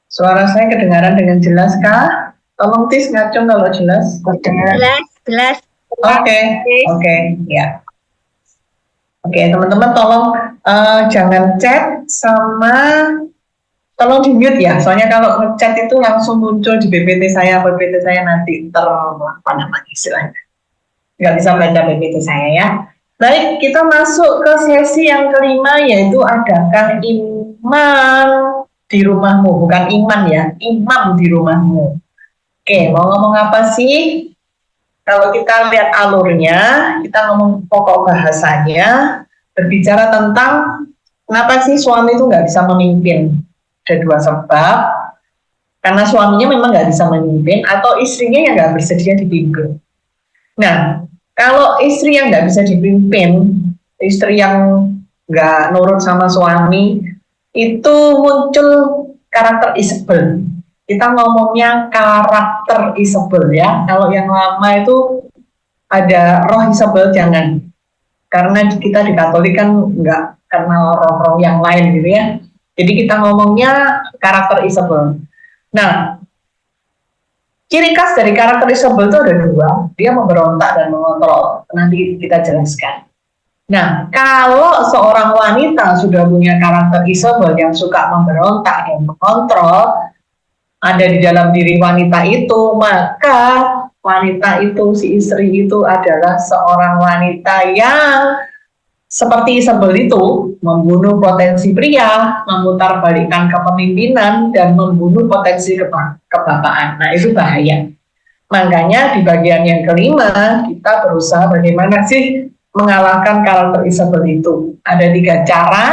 suara saya kedengaran dengan jelas kah? Tolong Tis ngacung kalau jelas. Jelas. Oke, ya. Oke, teman-teman tolong jangan chat sama tolong di mute ya. Soalnya kalau ngechat itu langsung muncul di PPT saya nanti apa namanya istilahnya. Nggak bisa baca PPT saya ya. Baik, kita masuk ke sesi yang kelima, yaitu adakah imam di rumahmu? Bukan iman ya, imam di rumahmu. Oke, mau ngomong apa sih? Kalau kita lihat alurnya, kita ngomong pokok bahasanya, berbicara tentang kenapa sih suami itu nggak bisa memimpin. Ada dua sebab, karena suaminya memang nggak bisa memimpin, atau istrinya yang nggak bersedia dipimpin. Nah, kalau istri yang nggak bisa dipimpin, istri yang nggak nurut sama suami, itu muncul karakter Isabel. Kita ngomongnya karakter Isabel ya. Kalau yang lama itu ada roh Isabel, jangan. Karena kita di Katolik kan nggak kenal roh-roh yang lain gitu ya. Jadi kita ngomongnya karakter Isabel. Nah, ciri khas dari karakter Isabel itu ada dua, dia memberontak dan mengontrol. Nanti kita jelaskan. Nah, kalau seorang wanita sudah punya karakter Isabel yang suka memberontak dan mengontrol, ada di dalam diri wanita itu, maka wanita itu, si istri itu adalah seorang wanita yang seperti Isabel itu, membunuh potensi pria, memutarbalikkan kepemimpinan, dan membunuh potensi kebapaan. Nah, itu bahaya. Makanya di bagian yang kelima, kita berusaha bagaimana sih mengalahkan karakter Isabel itu. Ada 3 cara.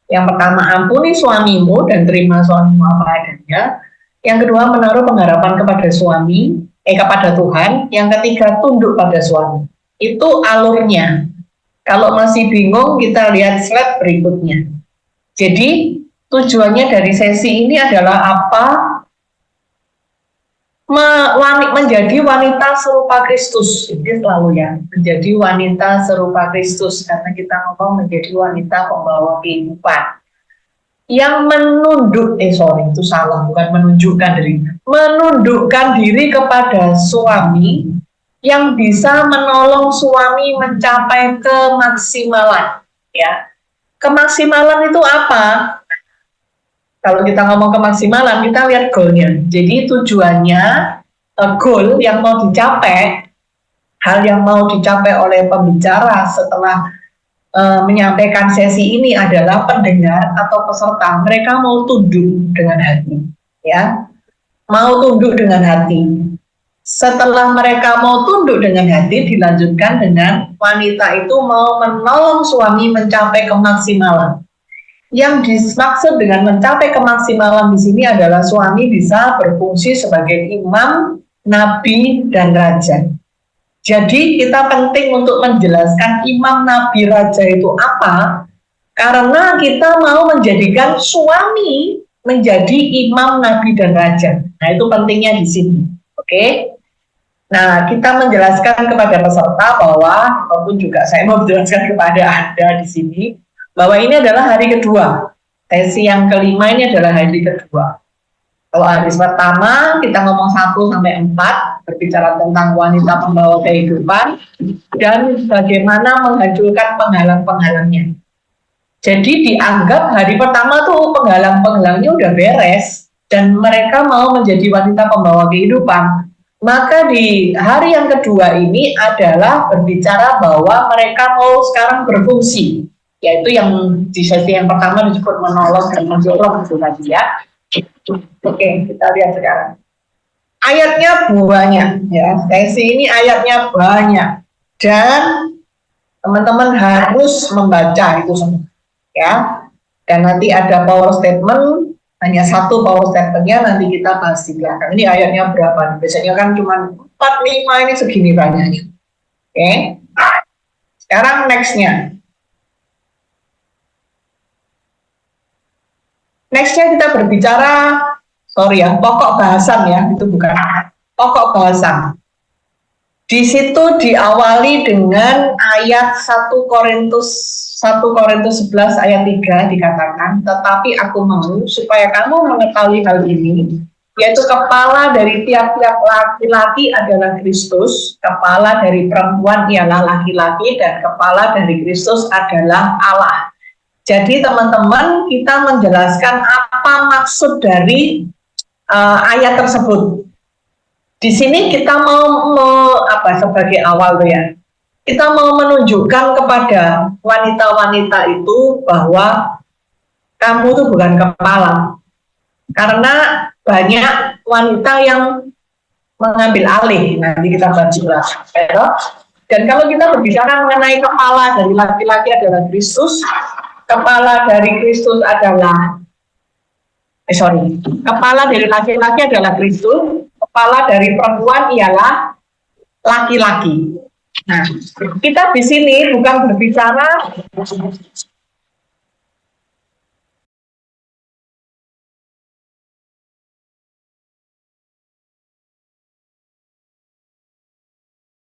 Yang pertama, ampuni suamimu dan terima suamimu apa adanya. Yang kedua, menaruh pengharapan kepada kepada Tuhan. Yang ketiga, tunduk pada suami. Itu alurnya. Kalau masih bingung, kita lihat slide berikutnya. Jadi, tujuannya dari sesi ini adalah apa? Menjadi wanita serupa Kristus. Ini selalu ya, menjadi wanita serupa Kristus. Karena kita ngomong menjadi wanita pembawa kehidupan. Yang itu salah, bukan menunjukkan diri. Menundukkan diri kepada suami, yang bisa menolong suami mencapai kemaksimalan, ya. Kemaksimalan itu apa? Kalau kita ngomong kemaksimalan, kita lihat goalnya. Jadi tujuannya, goal yang mau dicapai, hal yang mau dicapai oleh pembicara setelah menyampaikan sesi ini adalah pendengar atau peserta. Mereka mau tunduk dengan hati, ya. Mau tunduk dengan hati. Setelah mereka mau tunduk dengan hati, dilanjutkan dengan wanita itu mau menolong suami mencapai kemaksimalan. Yang dimaksud dengan mencapai kemaksimalan di sini adalah suami bisa berfungsi sebagai imam, nabi, dan raja. Jadi kita penting untuk menjelaskan imam, nabi, raja itu apa, karena kita mau menjadikan suami menjadi imam, nabi, dan raja. Nah, itu pentingnya di sini. Oke? Nah, kita menjelaskan kepada peserta bahwa, ataupun juga saya mau menjelaskan kepada Anda di sini, bahwa ini adalah hari kedua. Sesi yang kelima ini adalah hari kedua. Kalau hari pertama, kita ngomong 1-4, berbicara tentang wanita pembawa kehidupan, dan bagaimana menghancurkan penghalang-penghalangnya. Jadi dianggap hari pertama tuh penghalang-penghalangnya udah beres, dan mereka mau menjadi wanita pembawa kehidupan. Maka di hari yang kedua ini adalah berbicara bahwa mereka mau sekarang berfungsi, yaitu yang di sesi yang pertama disebut menolong dan mendorong itu tadi ya. Oke, kita lihat sekarang. Ayatnya banyak ya, sesi ini ayatnya banyak dan teman-teman harus membaca itu semua ya. Dan nanti ada power statement. Hanya satu power statement-nya nanti kita bahas di belakang. Ini ayatnya berapa? Biasanya kan cuma 4-5, ini segini banyaknya. Oke. Sekarang next-nya. Next-nya kita berbicara, pokok bahasan ya, itu bukan pokok bahasan. Di situ diawali dengan ayat 1 Korintus 11 ayat 3 dikatakan, tetapi aku mau supaya kamu mengetahui hal ini, yaitu kepala dari tiap-tiap laki-laki adalah Kristus, kepala dari perempuan ialah laki-laki, dan kepala dari Kristus adalah Allah. Jadi teman-teman, kita menjelaskan apa maksud dari ayat tersebut. Di sini kita mau sebagai awal tuh ya, kita mau menunjukkan kepada wanita-wanita itu bahwa kamu tuh bukan kepala, karena banyak wanita yang mengambil alih. Nanti kita bahas juga. Dan kalau kita berbicara mengenai kepala dari laki-laki adalah Kristus, kepala dari Kristus adalah kepala dari laki-laki adalah Kristus, kepala dari perempuan ialah laki-laki. Nah, kita di sini bukan berbicara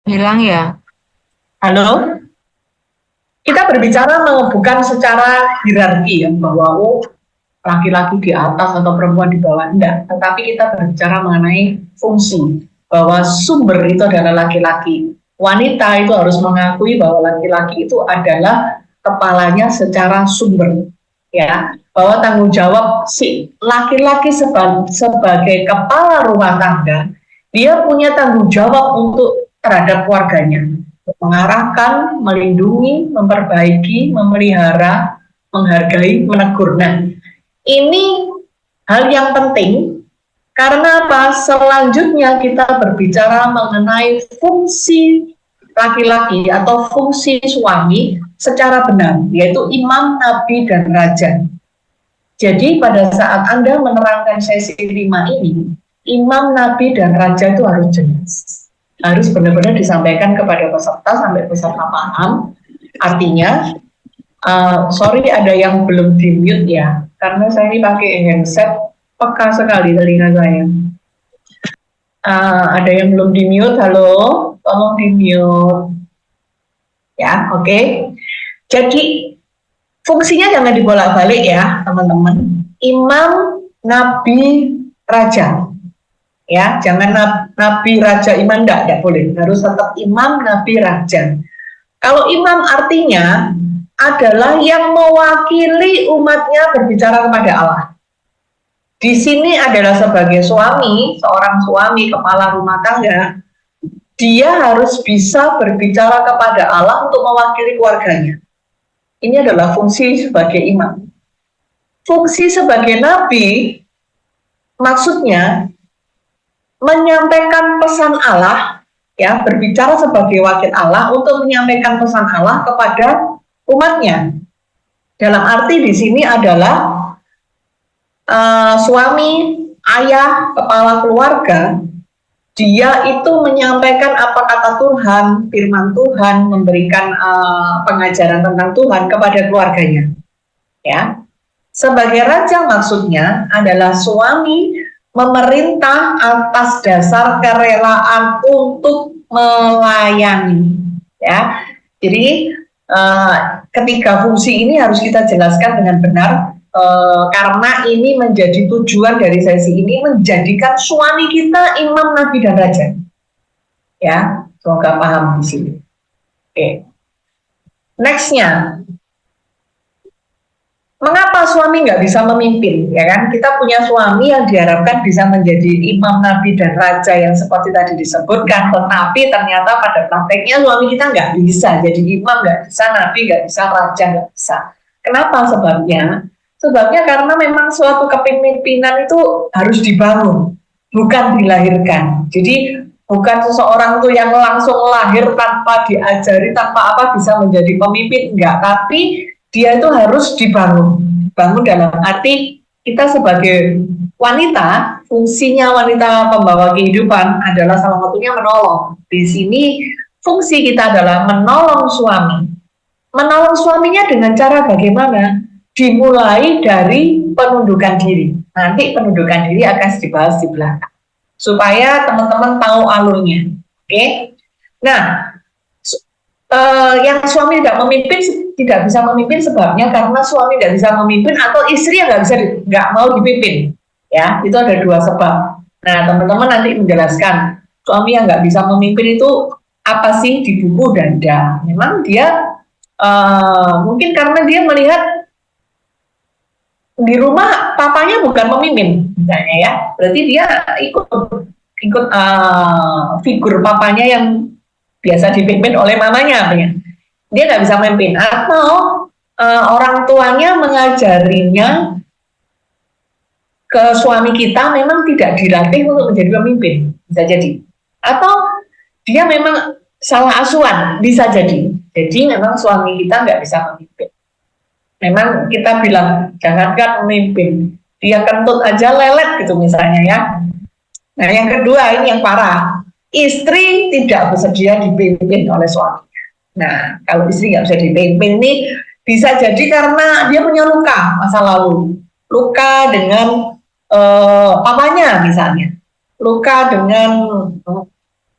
hilang ya. halo. Kita berbicara bukan secara hierarki ya, bahwa laki-laki di atas atau perempuan di bawah, enggak. Tetapi kita berbicara mengenai fungsi, bahwa sumber itu adalah laki-laki. Wanita itu harus mengakui bahwa laki-laki itu adalah kepalanya secara sumber, ya. Bahwa tanggung jawab si laki-laki sebagai kepala rumah tangga, dia punya tanggung jawab untuk terhadap keluarganya, mengarahkan, melindungi, memperbaiki, memelihara, menghargai, menegur. Nah, ini hal yang penting karena apa? Selanjutnya kita berbicara mengenai fungsi laki-laki atau fungsi suami secara benar, yaitu imam, nabi, dan raja. Jadi pada saat Anda menerangkan sesi 5 ini, imam, nabi, dan raja itu harus jelas. Harus benar-benar disampaikan kepada peserta sampai peserta paham. Artinya, sorry ada yang belum di-mute ya, karena saya ini pakai handset, peka sekali telinga saya. Ada yang belum di-mute, halo, tolong di-mute. Ya, oke. Jadi, fungsinya jangan dibolak-balik ya, teman-teman. Imam, nabi, raja. Ya, jangan nabi, raja, imam, enggak boleh. Harus tetap imam, nabi, raja. Kalau imam artinya adalah yang mewakili umatnya berbicara kepada Allah. Di sini adalah sebagai suami, seorang suami kepala rumah tangga, dia harus bisa berbicara kepada Allah untuk mewakili keluarganya. Ini adalah fungsi sebagai imam. Fungsi sebagai nabi, maksudnya menyampaikan pesan Allah, ya, berbicara sebagai wakil Allah untuk menyampaikan pesan Allah kepada umatnya. Dalam arti di sini adalah suami, ayah, kepala keluarga, dia itu menyampaikan apa kata Tuhan, firman Tuhan, memberikan pengajaran tentang Tuhan kepada keluarganya. Ya, sebagai raja maksudnya adalah suami memerintah atas dasar kerelaan untuk melayani. Ya, jadi ketiga fungsi ini harus kita jelaskan dengan benar. Karena ini menjadi tujuan dari sesi ini, menjadikan suami kita imam, nabi, dan raja. Ya, semoga paham di sini. Oke. Nextnya, mengapa suami nggak bisa memimpin? Ya kan, kita punya suami yang diharapkan bisa menjadi imam, nabi, dan raja yang seperti tadi disebutkan, tetapi ternyata pada prakteknya suami kita nggak bisa jadi imam, nggak bisa nabi, nggak bisa raja, nggak bisa. Kenapa sebabnya? Sebabnya karena memang suatu kepemimpinan itu harus dibangun, bukan dilahirkan. Jadi bukan seseorang tuh yang langsung lahir tanpa diajari, tanpa apa bisa menjadi pemimpin, enggak. Tapi dia itu harus dibangun. Bangun dalam arti kita sebagai wanita, fungsinya wanita pembawa kehidupan adalah salah satunya menolong. Di sini fungsi kita adalah menolong suami. Menolong suaminya dengan cara bagaimana? Dimulai dari penundukan diri. Nanti penundukan diri akan dibahas di belakang supaya teman-teman tahu alurnya. Oke. Nah, yang suami tidak bisa memimpin sebabnya karena suami tidak bisa memimpin atau istri yang nggak mau dipimpin, ya itu ada dua sebab. Nah teman-teman nanti menjelaskan suami yang nggak bisa memimpin itu apa sih di buku Danda. Memang dia mungkin karena dia melihat di rumah papanya bukan pemimpin, misalnya ya, berarti dia ikut figur papanya yang biasa dipimpin oleh mamanya, dia nggak bisa memimpin, atau orang tuanya mengajarinya ke suami kita memang tidak dilatih untuk menjadi pemimpin, bisa jadi, atau dia memang salah asuhan, bisa jadi memang suami kita nggak bisa memimpin. Memang kita bilang jangankan memimpin, dia kentut aja lelet gitu misalnya ya. Nah yang kedua ini yang parah, istri tidak bersedia dipimpin oleh suami. Nah, kalau istri nggak bisa dipimpin ini bisa jadi karena dia punya luka masa lalu, luka dengan papanya misalnya, luka dengan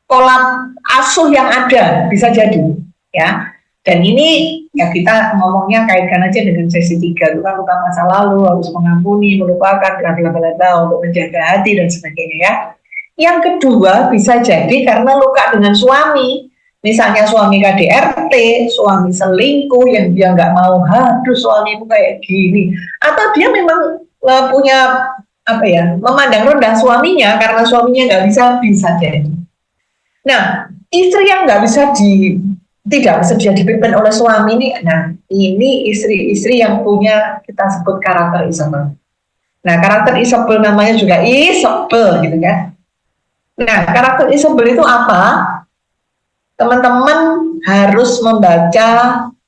pola asuh yang ada, bisa jadi, ya. Dan ini ya kita ngomongnya kaitkan aja dengan sesi 3, itu kan luka masa lalu, harus mengampuni, melupakan, bla untuk menjaga hati dan sebagainya ya. Yang kedua bisa jadi karena luka dengan suami, misalnya suami KDRT, suami selingkuh yang dia nggak mau, aduh suamimu kayak gini, atau dia memang punya memandang rendah suaminya karena suaminya nggak bisa jadi. Nah istri yang nggak tidak bersedia dipimpin oleh suami ini, nah ini istri-istri yang punya kita sebut karakter Isabel. Nah karakter Isabel namanya juga Isabel gitu kan. Nah, karakter Isabel itu apa? Teman-teman harus membaca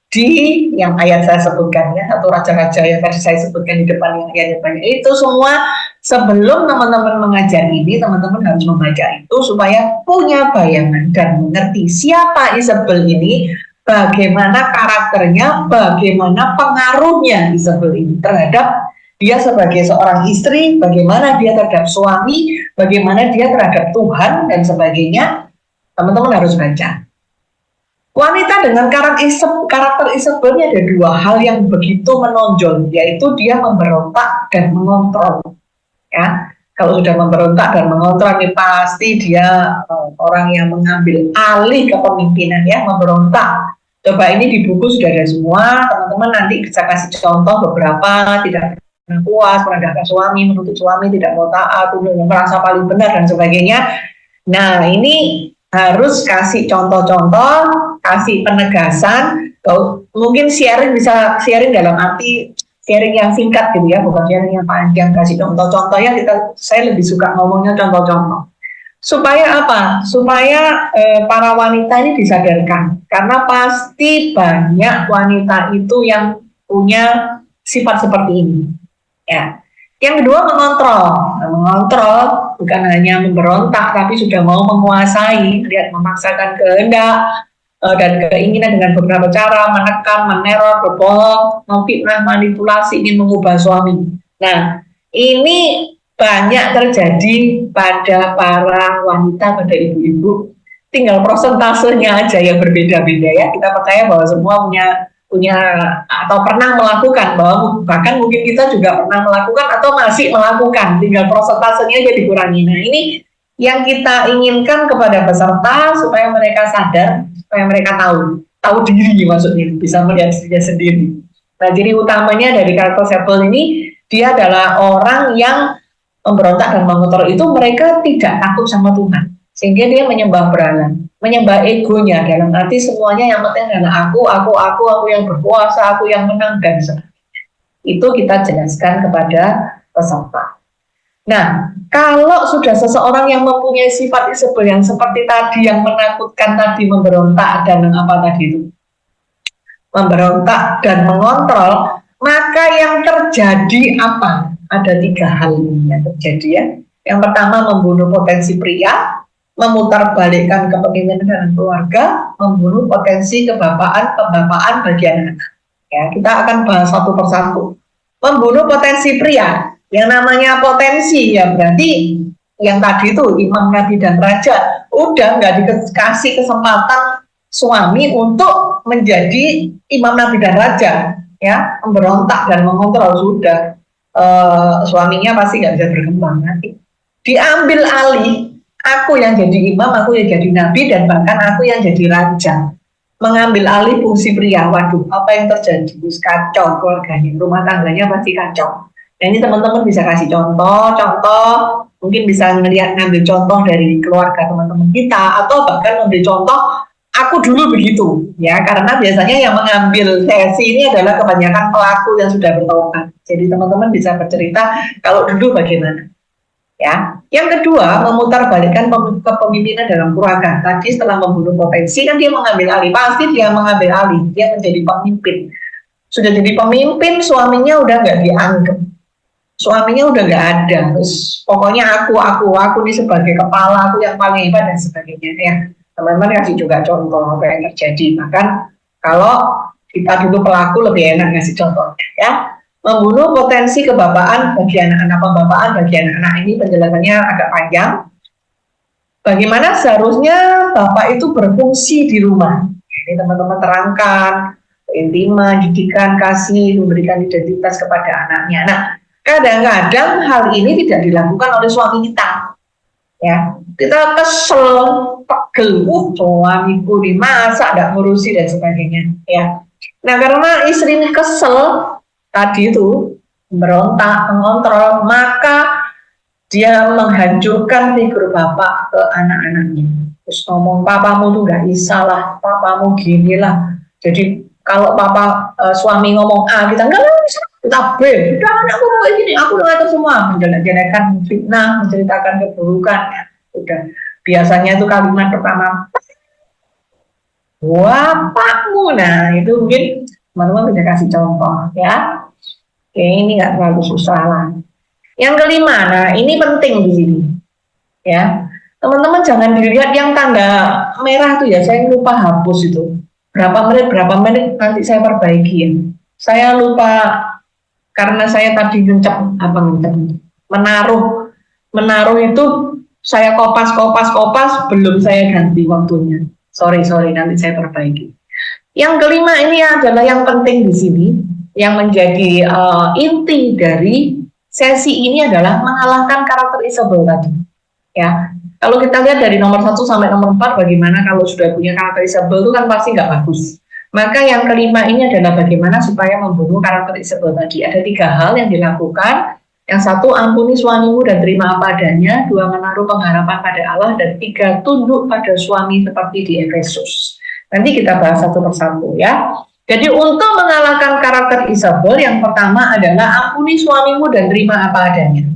di yang ayat saya sebutkan ya, atau raja-raja yang tadi saya sebutkan di depan yang ayat-ayatnya itu semua. Sebelum teman-teman mengajar ini, teman-teman harus membaca itu supaya punya bayangan dan mengerti siapa Isabel ini, bagaimana karakternya, bagaimana pengaruhnya Isabel ini terhadap dia sebagai seorang istri, bagaimana dia terhadap suami, bagaimana dia terhadap Tuhan, dan sebagainya. Teman-teman harus baca. Wanita dengan karakter Isabelnya ada dua hal yang begitu menonjol, yaitu dia memberontak dan mengontrol. Ya, kalau sudah memberontak dan mengontrol, ini pasti dia orang yang mengambil alih kepemimpinan ya, memberontak. Coba ini di buku sudah ada semua, teman-teman nanti bisa kasih contoh beberapa, tidak puas, merendahkan suami, menuntut suami, tidak mau taat, merasa paling benar dan sebagainya. Nah ini harus kasih contoh-contoh, kasih penegasan. Mungkin bisa sharing dalam arti sharing yang singkat gitu ya, bukan sharing yang panjang, kasih contoh-contohnya. Saya lebih suka ngomongnya contoh-contoh. Supaya apa? Supaya para wanita ini disadarkan, karena pasti banyak wanita itu yang punya sifat seperti ini. Ya. Yang kedua mengontrol bukan hanya memberontak, tapi sudah mau menguasai, memaksakan kehendak dan keinginan dengan beberapa cara, menekan, meneror, berbohong, memfitnah, manipulasi, ingin mengubah suami. Nah, ini banyak terjadi pada para wanita, pada ibu-ibu. Tinggal prosentasenya aja yang berbeda-beda ya. Kita percaya bahwa semua punya atau pernah melakukan, bahkan mungkin kita juga pernah melakukan atau masih melakukan, tinggal prosentasenya aja dikurangi. Nah ini yang kita inginkan kepada peserta supaya mereka sadar, supaya mereka tahu diri, maksudnya bisa melihat dirinya sendiri. Nah jadi utamanya dari karakter Isabel ini, dia adalah orang yang memberontak dan mengontrol itu, mereka tidak takut sama Tuhan, sehingga dia menyembah berhala, menyembah egonya, dalam arti semuanya yang penting adalah aku yang berkuasa, aku yang menang, dan sebagainya. Itu kita jelaskan kepada peserta. Nah, kalau sudah seseorang yang mempunyai sifat Isabel yang seperti tadi, yang menakutkan tadi, memberontak dan memberontak dan mengontrol, maka yang terjadi apa? Ada 3 hal yang terjadi ya. Yang pertama, membunuh potensi pria, memutarbalikkan kepemimpinan dalam keluarga, membunuh potensi pembapaan bagi anak-anak. Ya, kita akan bahas satu persatu. Membunuh potensi pria, yang namanya potensi ya berarti yang tadi itu imam, nabi dan raja, udah nggak dikasih kesempatan suami untuk menjadi imam, nabi dan raja, ya, memberontak dan mengontrol sudah. Suaminya pasti nggak bisa berkembang nanti. Diambil alih, aku yang jadi imam, aku yang jadi nabi, dan bahkan aku yang jadi raja. Mengambil alih fungsi pria, waduh, apa yang terjadi? Kacau keluarganya, rumah tangganya pasti kacau. Nah, ini teman-teman bisa kasih contoh, mungkin bisa ngambil contoh dari keluarga teman-teman kita, atau bahkan ngambil contoh aku dulu begitu, ya, karena biasanya yang mengambil sesi ini adalah kebanyakan pelaku yang sudah bertobat. Jadi teman-teman bisa bercerita kalau dulu bagaimana, ya. Yang kedua, memutarbalikkan kepemimpinan dalam keluarga. Tadi setelah membunuh potensi kan dia mengambil alih, pasti dia mengambil alih, dia menjadi pemimpin. Sudah jadi pemimpin, suaminya udah nggak dianggap, suaminya udah nggak ada, terus pokoknya aku ini sebagai kepala, aku yang paling hebat dan sebagainya, ya. Teman-teman kasih juga contoh apa yang terjadi. Bahkan kalau kita dulu pelaku lebih enak ngasih contohnya, ya. Membunuh potensi kebapaan bagi anak-anak, pembapaan bagi anak-anak, ini penjelasannya agak panjang. Bagaimana seharusnya bapak itu berfungsi di rumah. Ini teman-teman terangkan keintiman, didikan, kasih, memberikan identitas kepada anaknya. Nah, kadang-kadang hal ini tidak dilakukan oleh suami kita, ya. Kita kesel, pegel, suamiku di masa nggak ngurusi dan sebagainya, ya. Nah, karena istrinya kesel tadi itu, berontak, mengontrol, maka dia menghancurkan figur bapak ke anak-anaknya. Terus ngomong, papamu tuh nggak bisa lah, papamu gini lah. Jadi kalau papa suami ngomong A, kita nggak bisa, kita B. Udah, anakku mau gini, aku udah ngatur semua, menjelek-jelekan, fitnah, menceritakan keburukan. Udah, biasanya itu kalimat pertama, bapakmu. Nah, itu mungkin teman-teman bisa kasih contoh, ya. Oke, ini nggak terlalu susah lah. Yang kelima, nah ini penting di sini, ya. Teman-teman jangan dilihat yang tanda merah tuh ya, saya lupa hapus itu. Berapa menit nanti saya perbaiki ya. Saya lupa karena saya tadi menaruh itu saya kopas belum saya ganti waktunya. Sorry, nanti saya perbaiki. Yang kelima ini adalah yang penting di sini, yang menjadi inti dari sesi ini adalah mengalahkan karakter Isabel tadi, ya. Kalau kita lihat dari nomor 1 sampai nomor 4, bagaimana kalau sudah punya karakter Isabel itu kan pasti nggak bagus. Maka yang kelima ini adalah bagaimana supaya membunuh karakter Isabel tadi. Ada 3 hal yang dilakukan. Yang 1, ampuni suamimu dan terima apa adanya. 2, menaruh pengharapan pada Allah. Dan 3, tunduk pada suami seperti di Efesus. Nanti kita bahas satu persatu, ya. Jadi untuk mengalahkan karakter Isabel, yang pertama adalah ampuni suamimu dan terima apa adanya.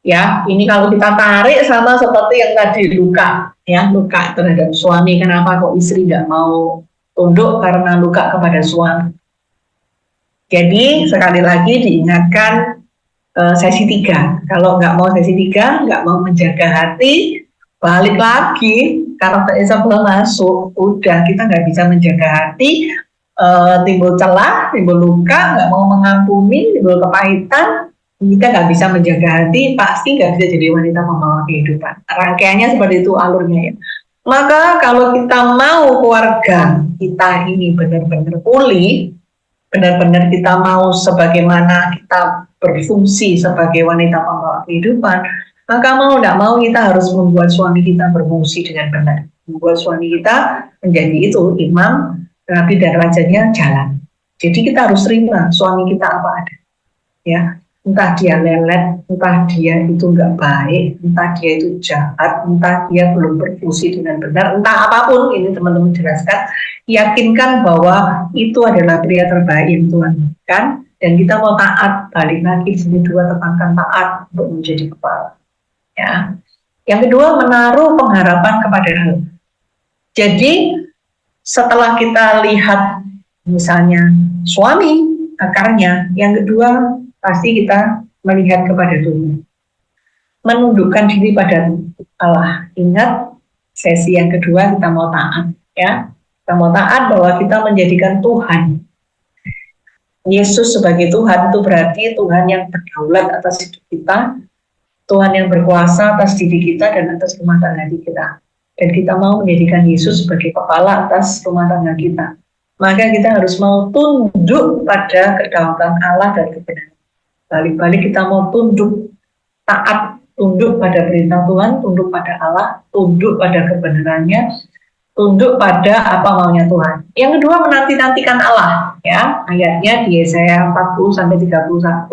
Ya, ini kalau kita tarik sama seperti yang tadi luka, ya, luka terhadap suami. Kenapa kok istri nggak mau tunduk? Karena luka kepada suami. Jadi sekali lagi diingatkan sesi 3. Kalau nggak mau sesi 3, nggak mau menjaga hati, balik lagi karakter Isabel masuk, udah kita nggak bisa menjaga hati. Timbul celah, timbul luka, nggak mau mengampuni, timbul kepahitan, kita nggak bisa menjaga hati, pasti nggak bisa jadi wanita membawa kehidupan. Rangkaiannya seperti itu alurnya, ya. Maka kalau kita mau keluarga kita ini benar-benar pulih, benar-benar kita mau sebagaimana kita berfungsi sebagai wanita membawa kehidupan, maka mau nggak mau kita harus membuat suami kita berfungsi dengan benar, membuat suami kita menjadi itu imam, nabi dan rajanya jalan. Jadi kita harus terima suami kita apa ada, ya. Entah dia lelet, entah dia itu nggak baik, entah dia itu jahat, entah dia belum berfungsi dengan benar, entah apapun, ini teman-teman jelaskan, yakinkan bahwa itu adalah pria terbaik yang Tuhan berikan, dan kita mau taat, balik lagi sini 2, tekankan taat untuk menjadi kepala, ya. Yang kedua, menaruh pengharapan kepada Allah. Jadi setelah kita lihat misalnya suami akarnya, yang kedua pasti kita melihat kepada Tuhan, menundukkan diri pada Allah. Ingat sesi yang kedua kita mau taat, ya. Kita mau taat bahwa kita menjadikan Tuhan Yesus sebagai Tuhan, itu berarti Tuhan yang berdaulat atas hidup kita, Tuhan yang berkuasa atas diri kita dan atas rumah tangga kita. Dan kita mau menjadikan Yesus sebagai kepala atas rumah tangga kita. Maka kita harus mau tunduk pada kedaulatan Allah dan kebenaran. Balik-balik kita mau tunduk, taat, tunduk pada perintah Tuhan, tunduk pada Allah, tunduk pada kebenarannya, tunduk pada apa maunya Tuhan. Yang kedua, menanti-nantikan Allah, ya. Ayatnya di Yesaya 40-31.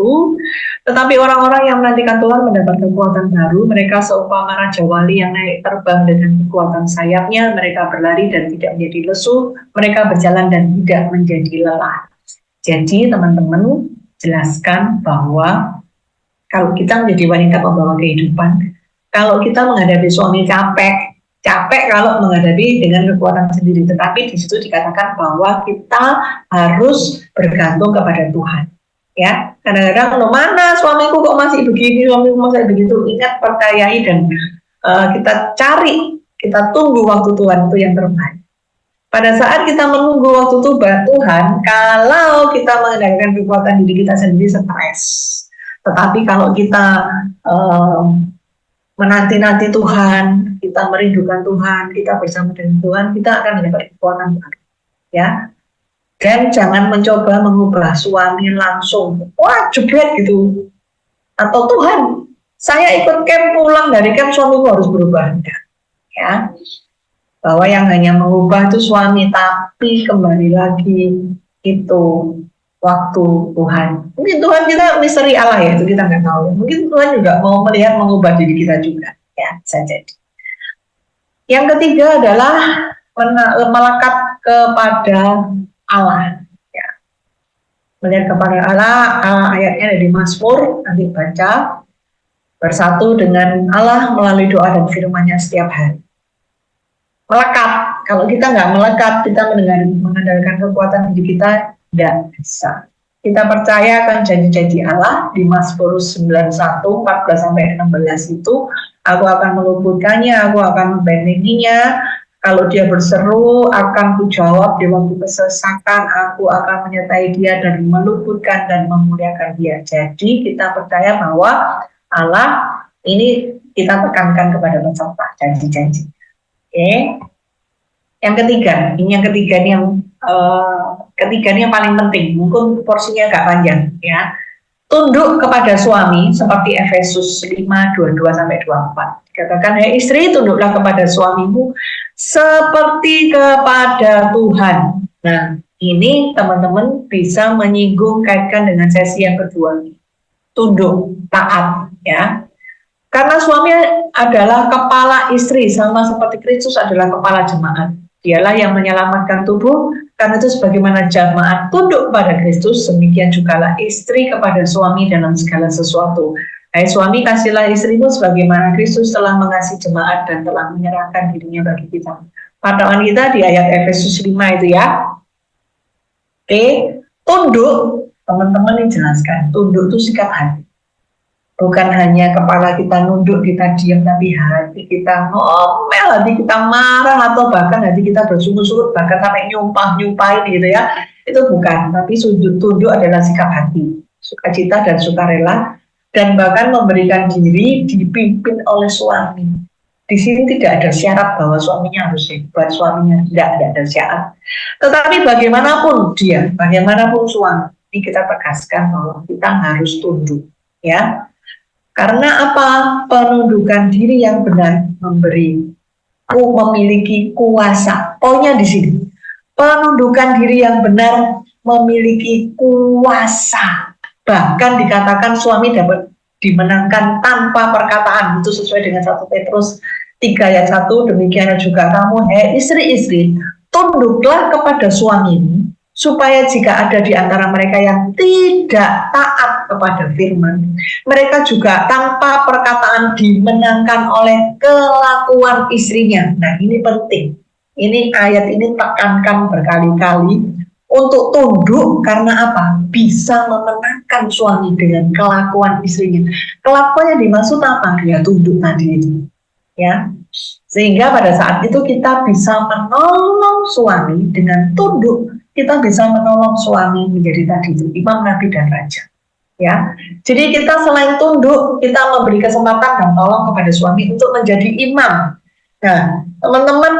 Tetapi orang-orang yang menantikan Tuhan mendapat kekuatan baru. Mereka seumpama raja wali yang naik terbang dengan kekuatan sayapnya. Mereka berlari dan tidak menjadi lesu. Mereka berjalan dan tidak menjadi lelah. Jadi teman-teman, jelaskan bahwa kalau kita menjadi wanita pembawa kehidupan, kalau kita menghadapi suami capek kalau menghadapi dengan kekuatan sendiri, tetapi di situ dikatakan bahwa kita harus bergantung kepada Tuhan. Ya, kadang-kadang mana suamiku kok masih begini, suamiku masih begitu. Ingat, percayai dan kita cari, kita tunggu waktu Tuhan itu yang terbaik. Pada saat kita menunggu waktu Tuhan, kalau kita mengendalikan kekuatan diri kita sendiri, stres. Tetapi kalau kita menanti-nanti Tuhan, kita merindukan Tuhan, kita bersama dengan Tuhan, kita akan mendapat kekuatan baru, ya. Dan jangan mencoba mengubah suami langsung, wah jebret gitu. Atau Tuhan, saya ikut camp, pulang dari camp suamiku harus berubah, ya. Bahwa yang hanya mengubah itu suami, tapi kembali lagi itu waktu Tuhan. Mungkin Tuhan kita misteri Allah ya, itu kita nggak tahu. Mungkin Tuhan juga mau melihat mengubah diri kita juga, ya, bisa jadi. Yang ketiga adalah melekat kepada Allah. Ya. Melihat kepada Allah, ayatnya ada di Mazmur, nanti baca. Bersatu dengan Allah melalui doa dan firman-Nya setiap hari. Melekat. Kalau kita nggak melekat, kita mengandalkan kekuatan diri kita, tidak bisa. Kita percaya akan janji-janji Allah di Mazmur 91, 14-16 itu, aku akan meluputkannya, aku akan membentenginya. Kalau dia berseru, akan kujawab di waktu kesesakan, aku akan menyertai dia dan meluputkan dan memuliakan dia. Jadi kita percaya bahwa Allah ini kita tekankan kepada peserta janji-janji. Oke. Yang ketiga, ini yang ketiga ini yang paling penting, mungkin porsinya agak panjang, ya. Tunduk kepada suami seperti Efesus 5:22-24. Dikatakan, hai istri, tunduklah kepada suamimu seperti kepada Tuhan. Nah, ini teman-teman bisa menyinggung, kaitkan dengan sesi yang kedua. Tunduk, taat, ya. Karena suami adalah kepala istri, sama seperti Kristus adalah kepala jemaat. Dialah yang menyelamatkan tubuh, karena itu sebagaimana jemaat tunduk pada Kristus, demikian jugalah istri kepada suami dalam segala sesuatu. Hai suami, kasihlah istrimu sebagaimana Kristus telah mengasihi jemaat dan telah menyerahkan dirinya bagi kita. Patokan kita di ayat Efesus 5 itu, ya. Oke, tunduk, teman-teman ini jelaskan, tunduk itu sikap hati. Bukan hanya kepala kita nunduk, kita diam, tapi hati kita ngomel, hati kita marah, atau bahkan hati kita bersungut-sungut, bahkan sampai nyumpahin gitu, ya. Itu bukan, tapi tunduk adalah sikap hati, sukacita dan sukarela, dan bahkan memberikan diri dipimpin oleh suami. Di sini tidak ada syarat bahwa suaminya harus hebat, suaminya tidak ada syarat. Tetapi bagaimanapun dia, bagaimanapun suami, ini kita tegaskan bahwa kita harus tunduk, ya. Karena apa? Penundukan diri yang benar memiliki kuasa. Poinnya di sini. Penundukan diri yang benar memiliki kuasa. Bahkan dikatakan suami dapat dimenangkan tanpa perkataan. Itu sesuai dengan 1 Petrus 3 ayat 1. Demikian juga kamu, hai istri-istri, tunduklah kepada suamimu, supaya jika ada di antara mereka yang tidak taat kepada firman, mereka juga tanpa perkataan dimenangkan oleh kelakuan istrinya. Nah, ini penting. Ini ayat ini tekankan berkali-kali untuk tunduk, karena apa? Bisa memenangkan suami dengan kelakuan istrinya. Kelakuannya dimaksud apa? Ya tunduk tadi itu, ya. Sehingga pada saat itu kita bisa menolong suami dengan tunduk. Kita bisa menolong suami menjadi tadi itu imam, nabi, dan raja. Ya, jadi kita selain tunduk, kita memberi kesempatan dan tolong kepada suami untuk menjadi imam. Nah, teman-teman,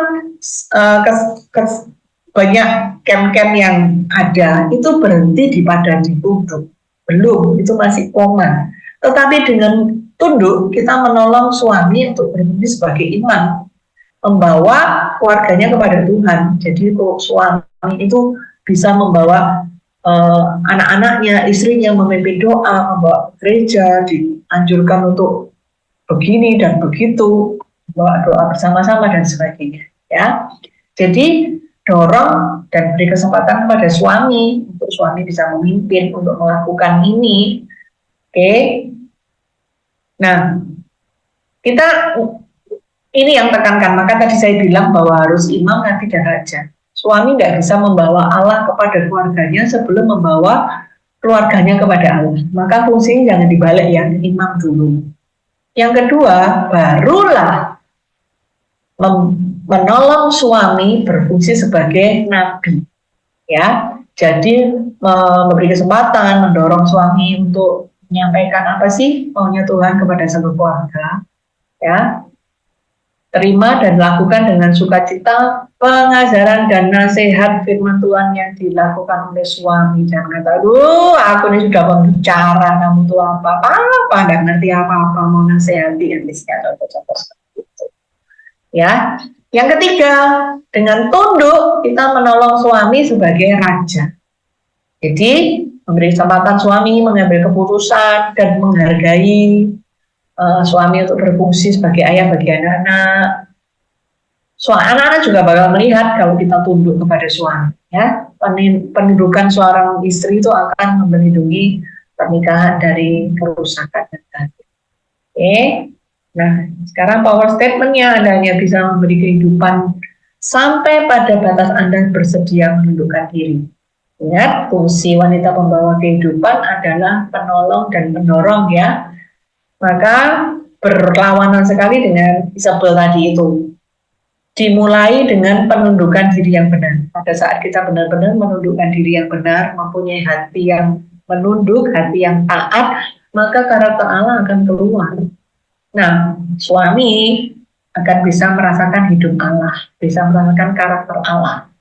banyak camp-camp yang ada itu berhenti di pada ditunduk, belum, itu masih koma. Tetapi dengan tunduk kita menolong suami untuk berfungsi sebagai imam, membawa keluarganya kepada Tuhan. Jadi kalau suami itu bisa membawa anak-anaknya, istrinya memimpin doa, membawa gereja, dianjurkan untuk begini dan begitu, membawa doa bersama-sama dan sebagainya. Ya, jadi dorong dan beri kesempatan kepada suami untuk suami bisa memimpin untuk melakukan ini. Oke, nah kita ini yang tekankan. Maka tadi saya bilang bahwa harus imam, nabi dan raja. Suami nggak bisa membawa Allah kepada keluarganya sebelum membawa keluarganya kepada Allah. Maka fungsinya jangan dibalik ya, imam dulu. Yang kedua, barulah menolong suami berfungsi sebagai nabi. Ya, jadi memberi kesempatan, mendorong suami untuk menyampaikan apa sih maunya Tuhan kepada seluruh keluarga. Ya, terima dan lakukan dengan sukacita pengajaran dan nasihat firman Tuhan yang dilakukan oleh suami. Jangan kata, aduh aku ini sudah pembicara, kamu tuh apa-apa, nggak ngerti apa-apa, mau nasihati, contoh-contoh seperti itu. Ya, yang ketiga, dengan tunduk kita menolong suami sebagai raja. Jadi memberi kesempatan suami mengambil keputusan dan menghargai suami untuk berfungsi sebagai ayah bagi anak-anak. Anak-anak juga bakal melihat kalau kita tunduk kepada suami. Ya, pendudukan seorang istri itu akan melindungi pernikahan dari kerusakan dan tadi. Oke, nah sekarang power statementnya, Anda hanya bisa memberi kehidupan sampai pada batas Anda bersedia menundukkan diri. Ingat, fungsi wanita pembawa kehidupan adalah penolong dan pendorong ya. Maka berlawanan sekali dengan Isabel tadi itu. Dimulai dengan penundukan diri yang benar. Pada saat kita benar-benar menundukkan diri yang benar, mempunyai hati yang menunduk, hati yang taat, maka karakter Allah akan keluar. Nah, suami akan bisa merasakan hidup Allah, bisa merasakan karakter Allah.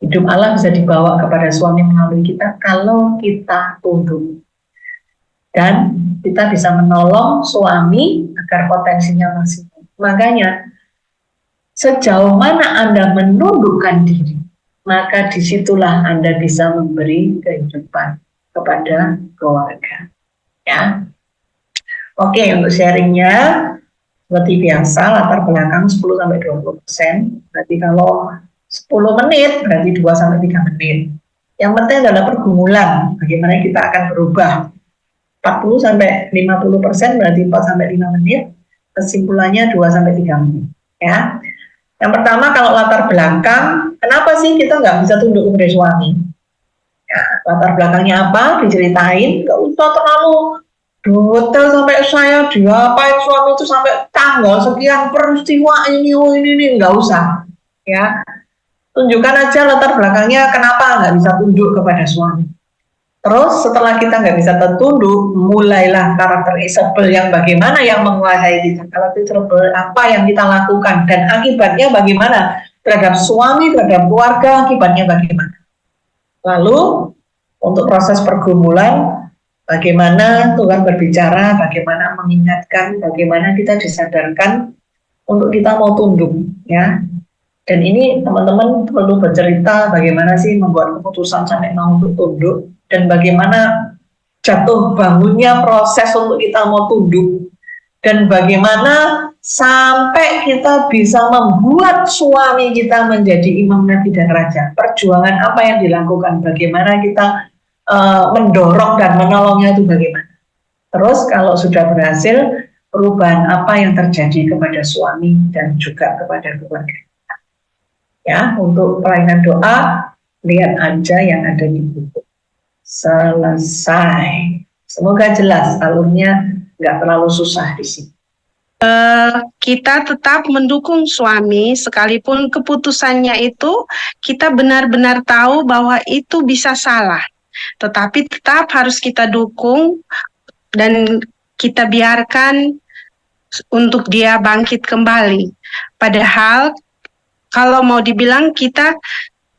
Hidup Allah bisa dibawa kepada suami melalui kita kalau kita tunduk. Dan kita bisa menolong suami agar potensinya maksimal. Makanya, sejauh mana Anda menundukkan diri, maka disitulah Anda bisa memberi kehidupan kepada keluarga. Ya, oke, untuk sharingnya, seperti biasa, latar belakang 10-20%. Berarti kalau 10 menit, berarti 2-3 menit. Yang penting adalah pergumulan, bagaimana kita akan berubah. 40-50% berarti 4-5 menit, kesimpulannya 2-3 menit. Ya. Yang pertama, kalau latar belakang, kenapa sih kita nggak bisa tunduk kepada suami? Ya, latar belakangnya apa? Diceritain, nggak usah terlalu detail sampai saya diapain suami itu sampai tanggal sekian peristiwa ini nggak usah. Ya, tunjukkan aja latar belakangnya kenapa nggak bisa tunduk kepada suami. Terus setelah kita nggak bisa tunduk, mulailah karakter Isabel yang bagaimana yang menguasai kita. Kalau Isabel apa yang kita lakukan dan akibatnya bagaimana terhadap suami, terhadap keluarga, akibatnya bagaimana. Lalu untuk proses pergumulan, bagaimana Tuhan berbicara, bagaimana mengingatkan, bagaimana kita disadarkan untuk kita mau tunduk, ya. Dan ini teman-teman perlu bercerita bagaimana sih membuat keputusan sampai mau untuk tunduk. Dan bagaimana jatuh bangunnya proses untuk kita mau tunduk, dan bagaimana sampai kita bisa membuat suami kita menjadi imam, nabi dan raja. Perjuangan apa yang dilakukan, bagaimana kita mendorong dan menolongnya itu bagaimana. Terus kalau sudah berhasil, perubahan apa yang terjadi kepada suami dan juga kepada keluarga. Ya, untuk pelayanan doa, lihat aja yang ada di buku. Selesai. Semoga jelas alurnya, nggak terlalu susah di sini. Kita tetap mendukung suami sekalipun keputusannya itu kita benar-benar tahu bahwa itu bisa salah. tetapi tetap harus kita dukung dan kita biarkan untuk dia bangkit kembali. Padahal kalau mau dibilang kita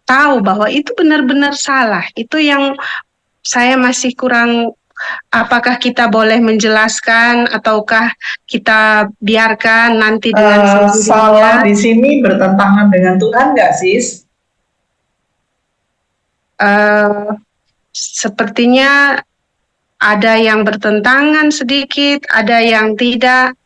tahu bahwa itu benar-benar salah. Itu yang saya masih kurang, apakah kita boleh menjelaskan ataukah kita biarkan nanti dengan Salah sendirinya. di sini bertentangan dengan Tuhan nggak, sis? Sepertinya ada yang bertentangan sedikit, ada yang tidak.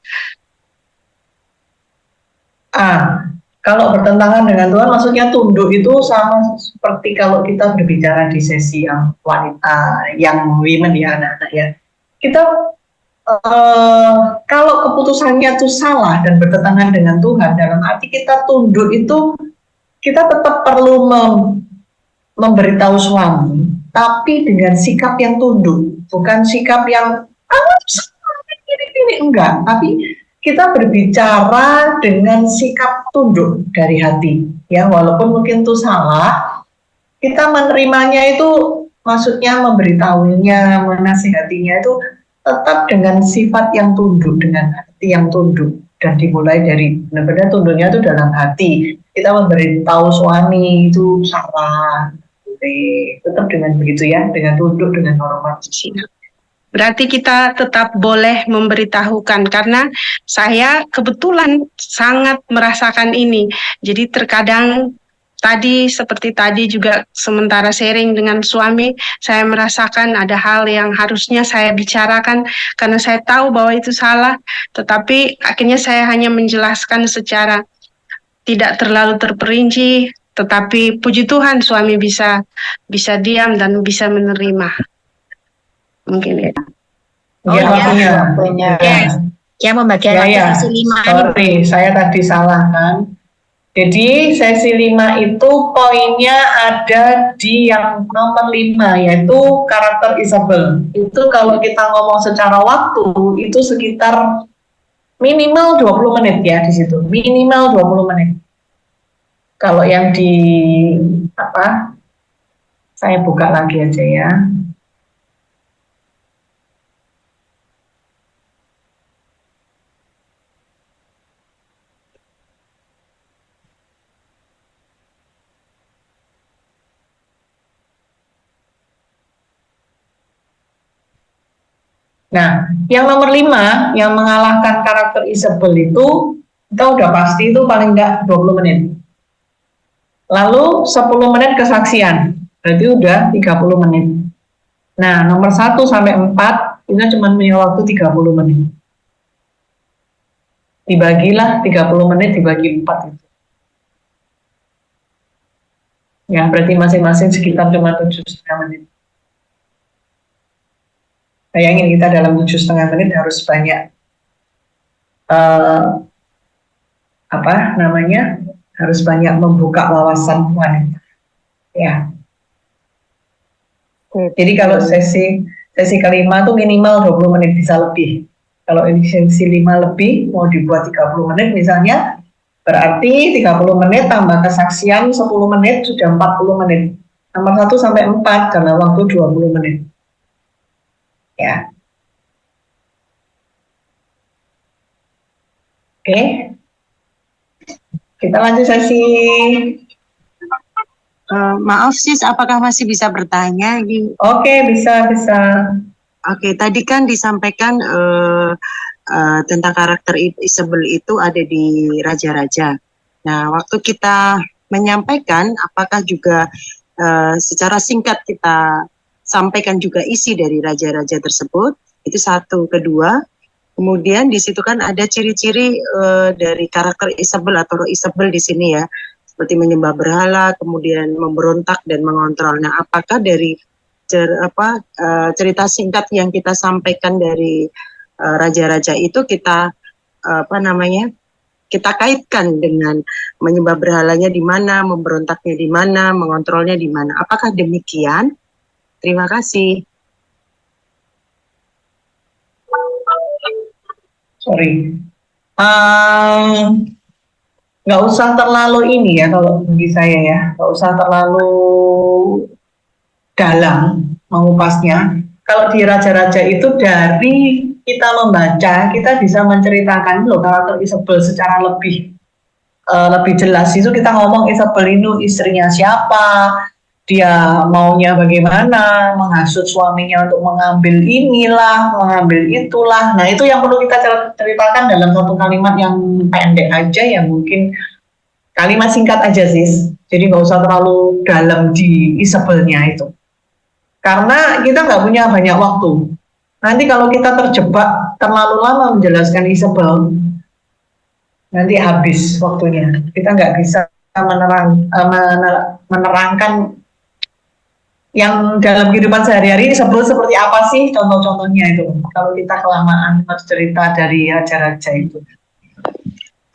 Kalau bertentangan dengan Tuhan, maksudnya tunduk itu sama seperti kalau kita berbicara di sesi yang wanita, yang women ya, anak-anak ya. Kita kalau keputusannya itu salah dan bertentangan dengan Tuhan, dalam arti kita tunduk itu, kita tetap perlu memberitahu suami, tapi dengan sikap yang tunduk, bukan sikap yang ini enggak, tapi kita berbicara dengan sikap tunduk dari hati, ya, walaupun mungkin itu salah, kita menerimanya itu, maksudnya memberitahunya, menasihatinya itu tetap dengan sifat yang tunduk, dengan hati yang tunduk, dan dimulai dari benar-benar tunduknya itu dalam hati. Kita memberitahu suami itu salah, tetap dengan begitu ya, dengan tunduk, dengan hormat. Berarti kita tetap boleh memberitahukan, karena saya kebetulan sangat merasakan ini. Jadi terkadang seperti tadi juga sementara sharing dengan suami, saya merasakan ada hal yang harusnya saya bicarakan karena saya tahu bahwa itu salah, tetapi akhirnya saya hanya menjelaskan secara tidak terlalu terperinci, tetapi puji Tuhan suami bisa diam dan bisa menerima. Mungkin ya. Yang membagikan sesi 5 sorry, saya tadi salah kan. Jadi sesi 5 itu poinnya ada di yang nomor 5, yaitu karakter Isabel. Itu kalau kita ngomong secara waktu itu sekitar minimal 20 menit ya di situ. Minimal 20 menit. Kalau yang di saya buka lagi aja ya. Nah, yang nomor 5, yang mengalahkan karakter Isabel itu, kita udah pasti itu paling enggak 20 menit. Lalu 10 menit kesaksian, berarti udah 30 menit. Nah, nomor 1 sampai 4, itu cuma punya waktu 30 menit. Dibagilah 30 menit dibagi 4 itu. Ya, berarti masing-masing sekitar cuma 7,5 menit. Bayangin kita dalam 7,5 menit harus banyak harus banyak membuka wawasan wanita. Ya. Jadi kalau sesi kelima tuh minimal 20 menit, bisa lebih. Kalau ini sesi 5 lebih mau dibuat 30 menit misalnya, berarti 30 menit tambah kesaksian 10 menit sudah 40 menit. Nomor 1 sampai 4 dalam waktu 20 menit. Ya. Oke. Kita lanjut sesi. Maaf sis, apakah masih bisa bertanya? Oke, bisa. Oke, tadi kan disampaikan tentang karakter Isabel itu ada di raja-raja. Nah, waktu kita menyampaikan, apakah juga secara singkat kita sampaikan juga isi dari raja-raja tersebut? Itu satu. Kedua, kemudian di situ kan ada ciri-ciri dari karakter Isabel atau Isabel di sini ya, seperti menyembah berhala, kemudian memberontak dan mengontrol. Nah, apakah dari cerita singkat yang kita sampaikan dari raja-raja itu kita kita kaitkan dengan menyembah berhalanya di mana, memberontaknya di mana, mengontrolnya di mana? Apakah demikian? Terima kasih. Sorry. Nggak usah terlalu ini ya kalau bagi saya ya, nggak usah terlalu dalam. mengupasnya. Kalau di Raja-Raja itu dari kita membaca, kita bisa menceritakan loh karakter Isabel secara lebih jelas. Itu kita ngomong Isabel itu istrinya siapa, dia maunya bagaimana, menghasut suaminya untuk mengambil inilah, mengambil itulah. Nah itu yang perlu kita ceritakan dalam satu kalimat yang pendek aja, yang mungkin kalimat singkat aja sih. Jadi nggak usah terlalu dalam di Isabelnya itu. Karena kita nggak punya banyak waktu. Nanti kalau kita terjebak terlalu lama menjelaskan Isabel, nanti habis waktunya. Kita nggak bisa menerangkan yang dalam kehidupan sehari-hari Isabel seperti apa sih contoh-contohnya itu. Kalau kita kelamaan cerita dari raja-raja itu.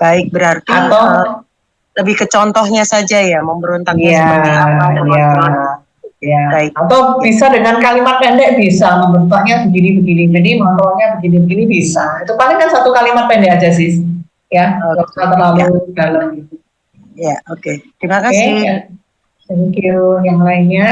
Baik, berarti Atau lebih ke contohnya saja ya, memberontaknya seperti apa. Ya, Baik. atau bisa dengan kalimat pendek bisa membentuknya begini, mengontrolnya begini bisa. Itu paling kan satu kalimat pendek aja sih, ya, nggak usah terlalu dalam gitu. Ya, oke. Terima kasih. Thank you. Yang lainnya.